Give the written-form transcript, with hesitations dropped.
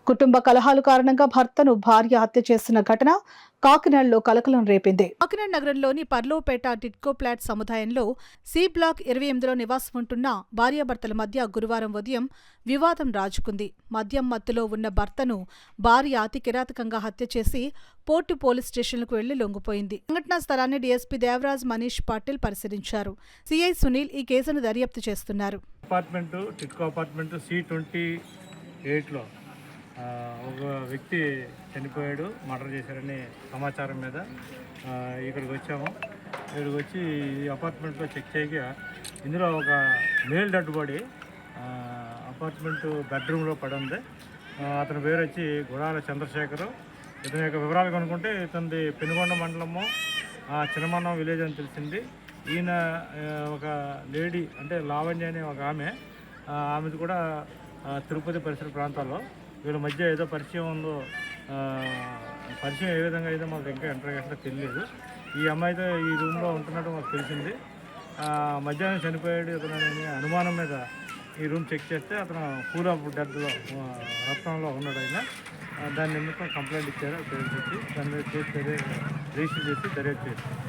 కుటుంబ కలహాల కారణంగా భర్తను భార్య హత్య చేసిన ఘటన కాకినాడలో కలకలం రేపింది. కాకినాడ నగరంలోని పర్లోపేట టిట్కో ఫ్లాట్ సముదాయంలో సి బ్లాక్ 28లో నివాసం ఉంటున్న భార్యాభర్తల మధ్య గురువారం ఉదయం వివాదం రాజుకుంది. మద్యం మత్తులో ఉన్న భర్తను భార్య అతి కిరాతకంగా హత్య చేసి పోర్టు పోలీస్ స్టేషన్లకు వెళ్లి లొంగిపోయింది. సంఘటనా స్థలాన్ని డీఎస్పీ దేవరాజ్ మనీష్ పాటిల్ పరిశీలించారు. సిఐ సునీల్ ఈ కేసును దర్యాప్తు చేస్తున్నారు. టిట్కో అపార్ట్మెంట్ C28లో ఒక వ్యక్తి చనిపోయాడు, మర్డర్ చేశారని సమాచారం మీద ఇక్కడికి వచ్చాము. ఇక్కడికి వచ్చి ఈ అపార్ట్మెంట్లో చెక్ చేయగా ఇందులో ఒక మేల్ డెడ్ బాడీ అపార్ట్మెంట్ బెడ్రూమ్లో పడి ఉంది. అతని పేరు వచ్చి గుడాల చంద్రశేఖర్. ఇతని యొక్క వివరాలు కనుక్కుంటే ఇతనిది పెనుగొండ మండలము చిన్నమన్నం విలేజ్ అని తెలిసింది. ఈయన ఒక లేడీ అంటే లావణ్య అనే ఒక ఆమెది కూడా తిరుపతి పరిసర ప్రాంతాల్లో వీళ్ళ మధ్య ఏదో పరిచయం ఉందో, పరిచయం ఏ విధంగా అయితే మాకు ఇంకా ఇంటర్వ్యూస్లో తెలియదు. ఈ అమ్మాయితో ఈ రూమ్లో ఉంటున్నట్టు మాకు తెలిసింది. మధ్యాహ్నం చనిపోయాడు ఇతను అనుమానం మీద ఈ రూమ్ చెక్ చేస్తే అతను పూల్ ఆఫ్ డెత్లో రక్తంలో ఉన్నాడు. ఆయన దాని నిమిత్తం కంప్లైంట్ ఇచ్చారు. పేరెంట్స్ వచ్చి దాని మీద కేసు రిజిస్టర్ చేసి దర్యాప్తు చేశారు.